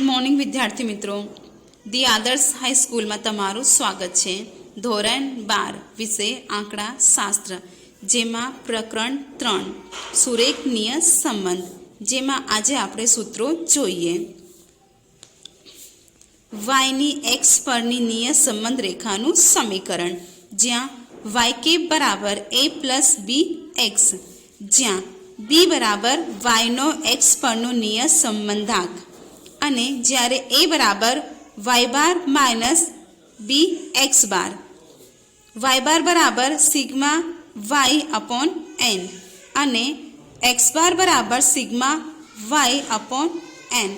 Good morning વિદ્યાર્થી મિત્રો, the આદર્શ હાઈસ્કૂલમાં તમારું સ્વાગત છે. ધોરણ 12 વિષય આંકડા શાસ્ત્ર, જેમાં પ્રકરણ 3 સુરેખનીય સંબંધ, જેમાં આજે આપણે સૂત્રો જોઈએ. વાયની એક્સ પરની નિય સંબંધ રેખાનું સમીકરણ, જ્યાં yk બરાબર a પ્લસ બી એક્સ, જ્યાં b બરાબર વાયનો એક્સ પરનો નિય સંબંધાંક અને જ્યારે a બરાબર y બાર માઇનસ બી એક્સ બાર, y બાર બરાબર સિગ્મા y અપોન n અને x બાર બરાબર સિગ્મા y અપોન n,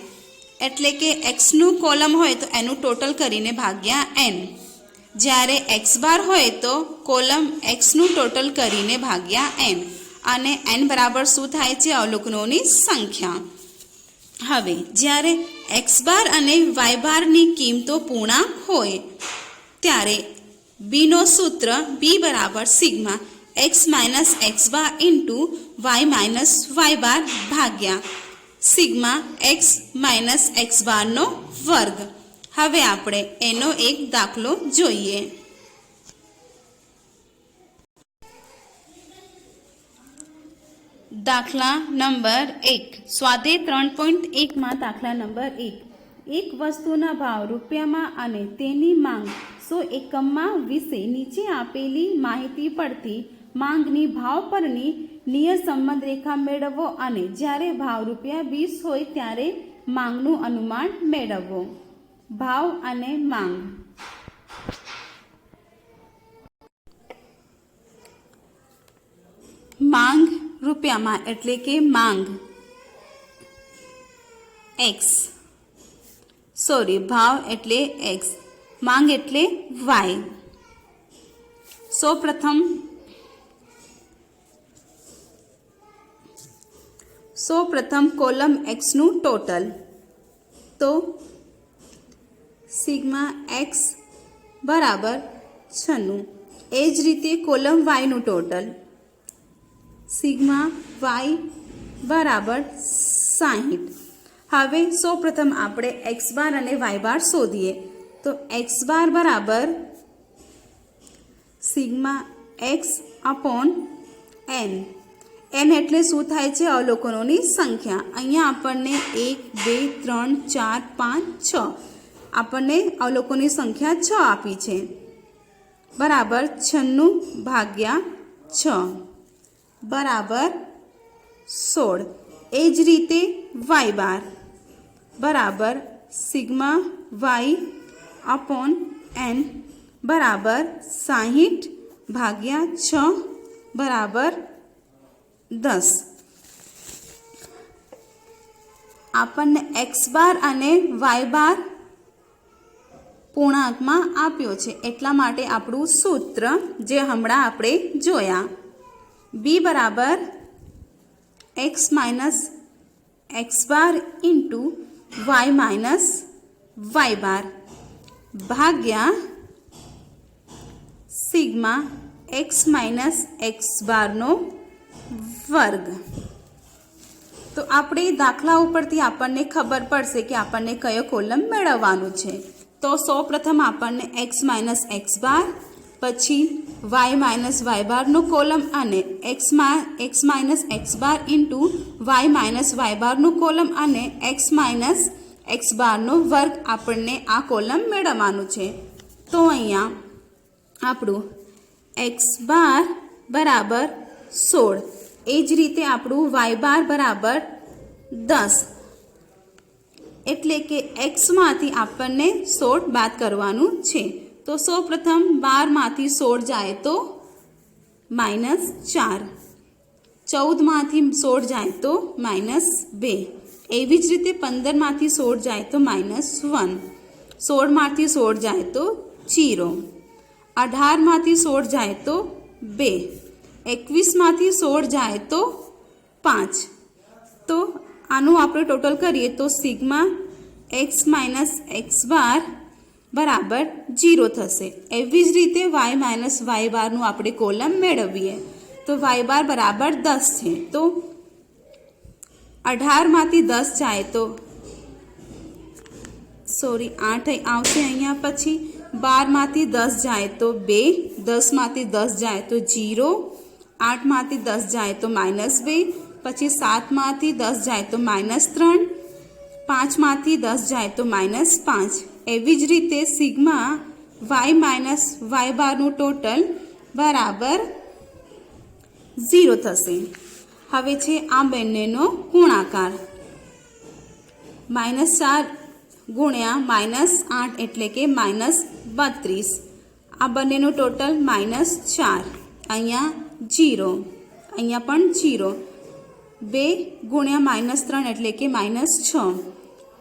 એટલે કે એક્સનું કોલમ હોય તો એનું ટોટલ કરીને ભાગ્યા n, જ્યારે x બાર હોય તો કોલમ એક્સનું ટોટલ કરીને ભાગ્યા n, અને n બરાબર શું થાય છે? અવલોકનોની સંખ્યા. હવે જ્યારે એક્સ બાર અને વાય બારની કિંમતો પૂર્ણાંક હોય ત્યારે બીનો સૂત્ર બી બરાબર sigma x minus x bar into y minus y bar ભાગ્યા સિગ્મા એક્સ માઇનસ એક્સ બારનો વર્ગ. હવે આપણે એનો એક દાખલો જોઈએ. દાખલા નંબર 1. સ્વાધ્યાય 3.1માં દાખલા નંબર 1. એક વસ્તુના ભાવ રૂપિયામાં અને તેની માંગ 100 એકમમાં વિશે નીચે આપેલી માહિતી પરથી માંગની ભાવ પરની નિય સંબંધ રેખા મેળવો અને જ્યારે ભાવ રૂપિયા 20 હોય ત્યારે માંગનું અનુમાન મેળવો. ભાવ અને માંગ. માંગ રૂપિયામાં એટલે કે માંગ x, ભાવ એટલે x, માંગ એટલે y. સૌપ્રથમ કોલમ x નું ટોટલ, તો સિગ્મા x બરાબર 96. એ જ રીતે કોલમ y નું ટોટલ, સિગ્મા y બરાબર 60. હવે સૌપ્રથમ આપણે x બાર અને y બાર શોધીએ. તો x બાર બરાબર sigma x upon n. n એટલે શું થાય છે? અવલોકનોની સંખ્યા. અહીંયા આપણને 1 2 3 4 5 6 આપણને અવલોકનોની સંખ્યા 6 આપી છે, બરાબર 96 ભાગ્યા 6 બરાબર 16. એ જ રીતે y બાર બરાબર સિગ્મા y અપોન n બરાબર 60 ભાગ્યા 6 બરાબર 10. આપણને x બાર અને y બાર પૂર્ણાંકમાં આપ્યો છે, એટલા માટે આપણું સૂત્ર જે હમણાં આપણે જોયા, b બરાબર x minus x bar into y minus y bar ભાગ્યા સિગ્મા એક્સ માઇનસ એક્સ બારનો વર્ગ. તો આપણે દાખલા ઉપરથી આપણને ખબર પડશે કે આપણને કયો કોલમ મેળવવાનું છે. તો સૌપ્રથમ આપણને એક્સ માઇનસ એક્સ બાર, પછી વાય માઇનસ વાય બારનો કોલમ અને x minus x bar into y minus y બારનો કોલમ અને એક્સ માઇનસ એક્સ બારનો વર્ગ આપણને આ કોલમ મેળવવાનું છે. તો અહીંયા આપણું એક્સ બાર બરાબર 16, એ જ રીતે આપણું વાય બાર બરાબર 10, એટલે કે એક્સમાંથી આપણને 16 બાદ કરવાનું છે. તો સૌપ્રથમ 12માંથી 16 જાય તો -4, 14માંથી 16 જાય તો -2, એવી જ રીતે 15માંથી 16 જાય તો -1, 16માંથી 16 જાય તો 0, 18માંથી 16 જાય તો 2, 21માંથી 16 જાય તો 5. તો આનું આપણે ટોટલ કરીએ તો સિગ્મા એક્સ માઇનસ એક્સ બાર બરાબર 0 થશે. એવી જ રીતે વાય માઇનસ વાય બારનું આપણે કોલમ મેળવીએ. તો વાય બાર બરાબર 10 છે, તો 18માંથી 10 જાય તો સોરી 8 આવશે અહીંયા, પછી 12માંથી 10 જાય તો 2, 10માંથી 10 જાય તો 0, 8માંથી 10 જાય તો -2, પછી 7માંથી 10 જાય તો -3, 5માંથી 10 જાય તો -5. એવી જ રીતે સિગ્મા y માઇનસ y બારનું ટોટલ બરાબર 0 થશે. હવે છે આ બંનેનો ગુણાકાર, -4 ગુણ્યા -8 એટલે કે -32. આ બંનેનું ટોટલ -4, અહીંયા 0, અહીંયા પણ 0. 2 ગુણ્યા -3 એટલે કે -6,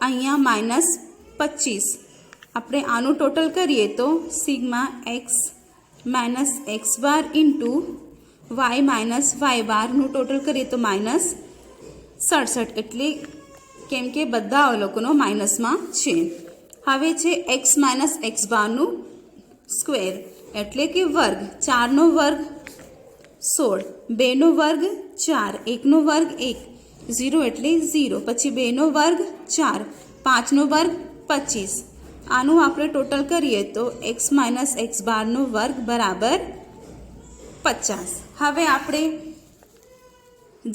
અહીંયા -25. આપણે આનું ટોટલ કરીએ તો sigma x minus x bar into y minus y બારનું ટોટલ કરીએ તો -67, એટલે કેમ કે બધા અવલોકનો માઇનસમાં છે. હવે છે x માઇનસ એક્સ બારનું સ્ક્વેર એટલે કે વર્ગ. 4નો વર્ગ 16, 2નો વર્ગ 4, 1નો વર્ગ 1, 0 એટલે 0, પછી 2નો વર્ગ 4, 5નો વર્ગ 25. આનું આપણે ટોટલ કરીએ તો x માઇનસ એક્સ બારનો વર્ગ બરાબર 50. હવે આપણે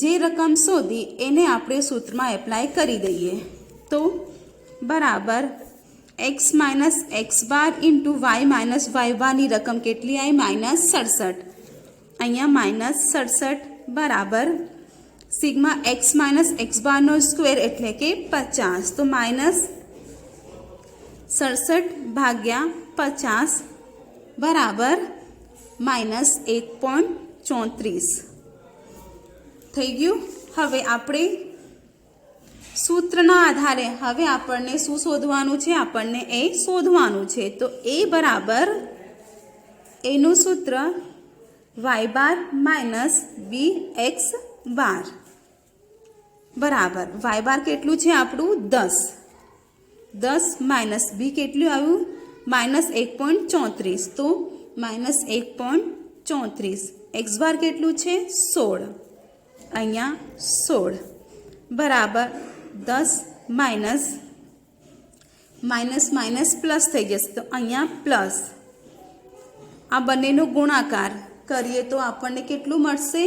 જે રકમ શોધી એને આપણે સૂત્રમાં એપ્લાય કરી દઈએ તો બરાબર x minus x bar into y minus y બારની રકમ કેટલી આવી? -67. અહીંયા -67 બરાબર સિગ્મા x માઇનસ એક્સ બારનો સ્ક્વેર એટલે કે 50, તો -67 ભાગ્યા 50 બરાબર -1.34 થઈ ગયું. હવે આપણે સૂત્રના આધારે હવે આપણને શું શોધવાનું છે? આપણને એ શોધવાનું છે. તો એ બરાબર એનું સૂત્ર y બાર માઇનસ બી એક્સ બાર બરાબર y બાર કેટલું છે આપણું? 10 માઇનસ બી કેટલું આવ્યું? -1.34, તો -1.34. એક્સ બાર કેટલું છે? 16, અહીંયા 16 બરાબર 10 માઇનસ પ્લસ થઈ જશે, તો અહીંયા પ્લસ. આ બંનેનો ગુણાકાર કરીએ તો આપણને કેટલું મળશે?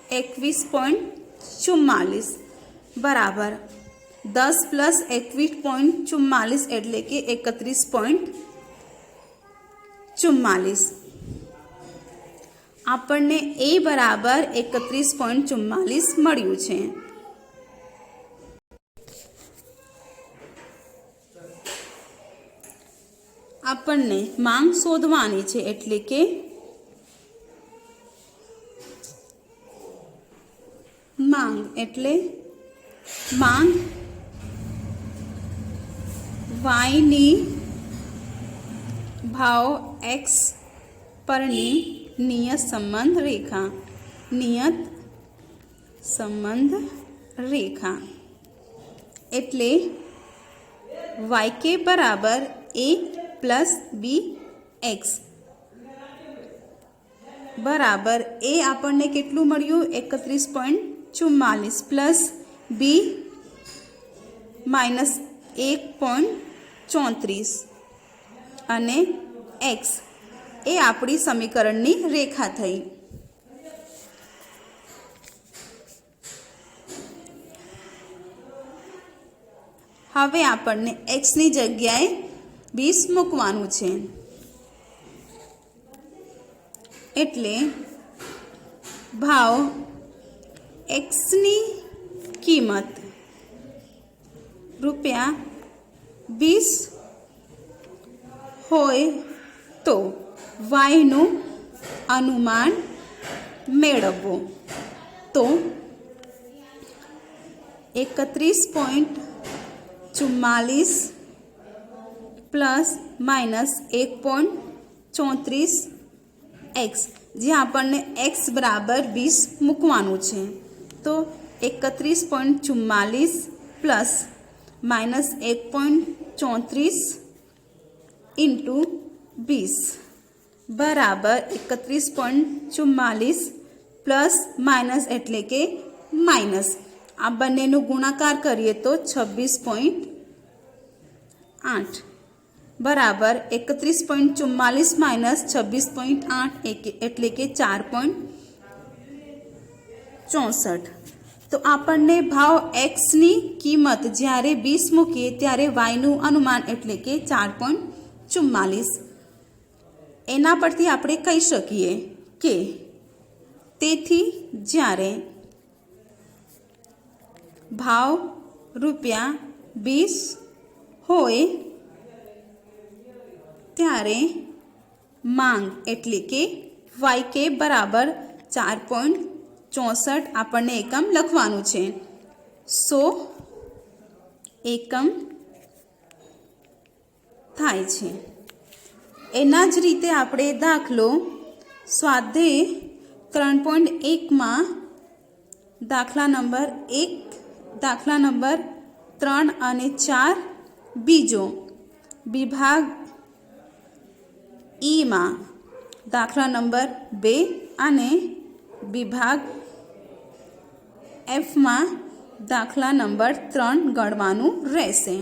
21.44 બરાબર 10 પ્લસ 21.44 એટલે કે 31.44. આપણને એ બરાબર 31.44 મળ્યું છે. આપણને માંગ શોધવાની છે એટલે કે માંગ વાયની ભાવ એક્સ પરની નિયત સંબંધ રેખા એટલે yk બરાબર a પ્લસ બી એક્સ બરાબર એ આપણને કેટલું મળ્યું? 31.44 પ્લસ બી -1.34 અને એક્સ એ આપણી સમીકરણની રેખા થઈ. હવે આપણને એક્સની જગ્યાએ 20 મૂકવાનું છે એટલે ભાવ એક્સની કિંમત ₹20 હોય તો વાયનું અનુમાન મેળવવું. તો 31.44 પ્લસ -1.34 એક્સ, જે આપણને એક્સ બરાબર 20 મૂકવાનું છે. તો 31.44 પ્લસ -1.34 ઇન્ટુ 20 બરાબર 31.44 પ્લસ માઇનસ એટલે કે માઇનસ. આ બંનેનો ગુણાકાર કરીએ તો 26.8 8 બરાબર 31.44 માઇનસ 26.8 એટલે કે 4.64. તો આપણને ભાવ એક્સની કિંમત જ્યારે 20 મૂકીએ ત્યારે વાયનું અનુમાન એટલે કે 4.44. એના પરથી આપણે કહી શકીએ કે તેથી જ્યારે ભાવ ₹20 હોય ત્યારે માંગ એટલે કે YK બરાબર 4.64 આપણને એકમ લખવાનું છે. 100 એકમ થાય છે. એના જ રીતે આપણે દાખલો સ્વાધ્યાય 3.1માં દાખલા નંબર 3 અને 4 બીજો વિભાગ ઈમાં દાખલા નંબર 2 અને વિભાગ એફમાં દાખલા નંબર 3 ગણવાનું રહેશે.